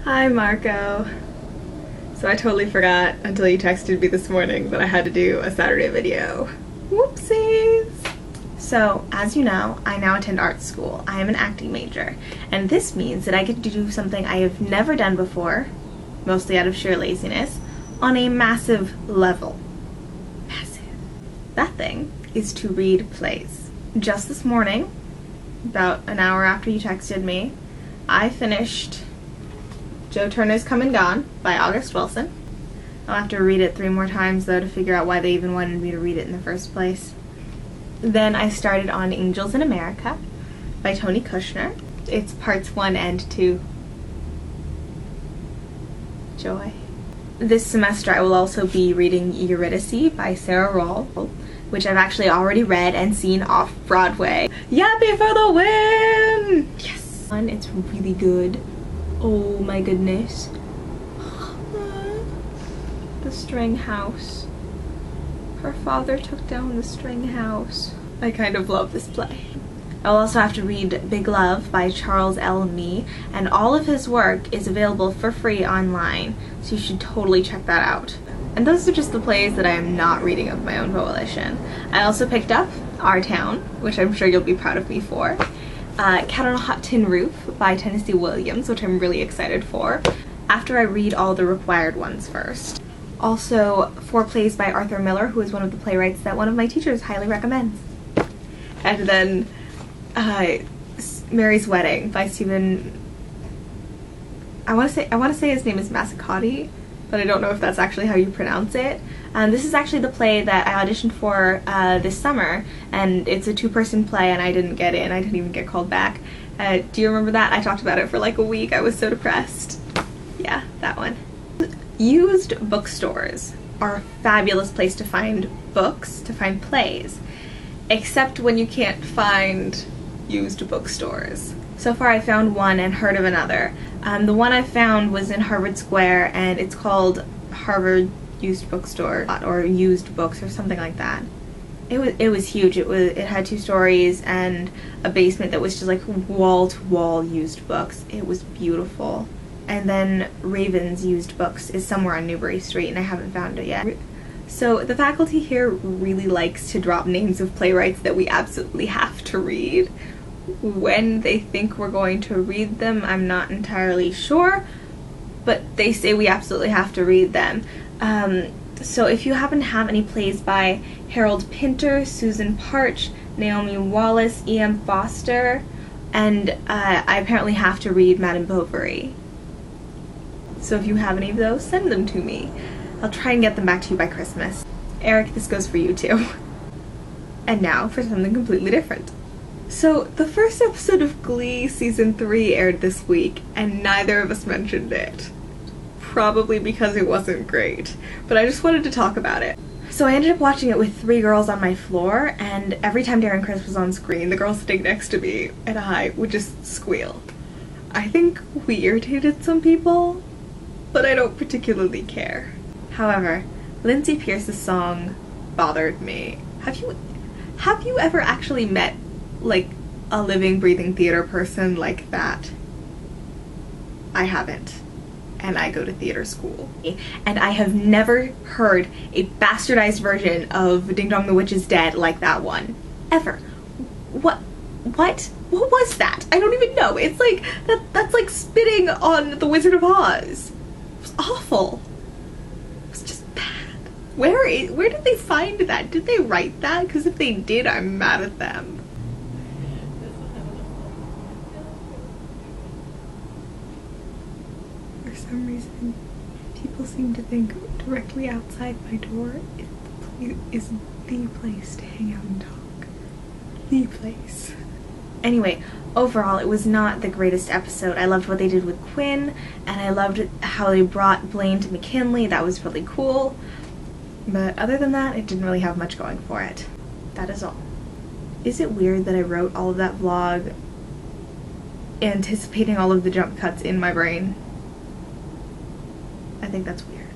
Hi Marco. So I totally forgot until you texted me this morning that I had to do a Saturday video. Whoopsies! So, as you know, I now attend art school. I am an acting major, and this means that I get to do something I have never done before, mostly out of sheer laziness, on a massive level. Massive. That thing is to read plays. Just this morning, about an hour after you texted me, I finished Joe Turner's Come and Gone by August Wilson. I'll have to read it 3 more times though to figure out why they even wanted me to read it in the first place. Then I started on Angels in America by Tony Kushner. It's parts 1 and 2. Joy. This semester I will also be reading Eurydice by Sarah Roll, which I've actually already read and seen off-Broadway. Yappy for the win! Yes! It's really good. Oh my goodness. The string house. Her father took down the string house. I kind of love this play. I'll also have to read Big Love by Charles L. Nee, and all of his work is available for free online, so you should totally check that out. And those are just the plays that I am not reading of my own volition. I also picked up Our Town, which I'm sure you'll be proud of me for. Cat on a Hot Tin Roof by Tennessee Williams, which I'm really excited for, after I read all the required ones first. Also, 4 plays by Arthur Miller, who is one of the playwrights that one of my teachers highly recommends. And then Mary's Wedding by Stephen... I want to say his name is Massicati, but I don't know if that's actually how you pronounce it. This is actually the play that I auditioned for this summer, and it's a 2-person play and I didn't get in. I didn't even get called back. Do you remember that? I talked about it for like a week. I was so depressed. Yeah, that one. Used bookstores are a fabulous place to find books, to find plays, except when you can't find used bookstores. So far I found one and heard of another. The one I found was in Harvard Square, and it's called Harvard Used Bookstore or Used Books or something like that. It was huge. It had 2 stories and a basement that was just like wall to wall used books. It was beautiful. And then Raven's Used Books is somewhere on Newbury Street, and I haven't found it yet. So the faculty here really likes to drop names of playwrights that we absolutely have to read. When they think we're going to read them, I'm not entirely sure, but they say we absolutely have to read them. So if you happen to have any plays by Harold Pinter, Susan Parch, Naomi Wallace, E.M. Foster, and I apparently have to read Madame Bovary. So if you have any of those, send them to me. I'll try and get them back to you by Christmas. Eric, this goes for you too. And now for something completely different. So the first episode of Glee Season 3 aired this week, and neither of us mentioned it. Probably because it wasn't great, but I just wanted to talk about it. So I ended up watching it with 3 girls on my floor, and every time Darren Criss was on screen, the girl sitting next to me and I would just squeal. I think we irritated some people, but I don't particularly care. However, Lindsay Pierce's song bothered me. Have you ever actually met like a living, breathing theater person like that? I haven't, and I go to theater school. And I have never heard a bastardized version of Ding Dong the Witch is Dead like that one. Ever. What was that? I don't even know. It's like, that's like spitting on the Wizard of Oz. It was awful. It was just bad. Where did they find that? Did they write that? Because if they did, I'm mad at them. For some reason, people seem to think directly outside my door is the place to hang out and talk. The place. Anyway, overall, it was not the greatest episode. I loved what they did with Quinn, and I loved how they brought Blaine to McKinley. That was really cool. But other than that, it didn't really have much going for it. That is all. Is it weird that I wrote all of that vlog anticipating all of the jump cuts in my brain? I think that's weird.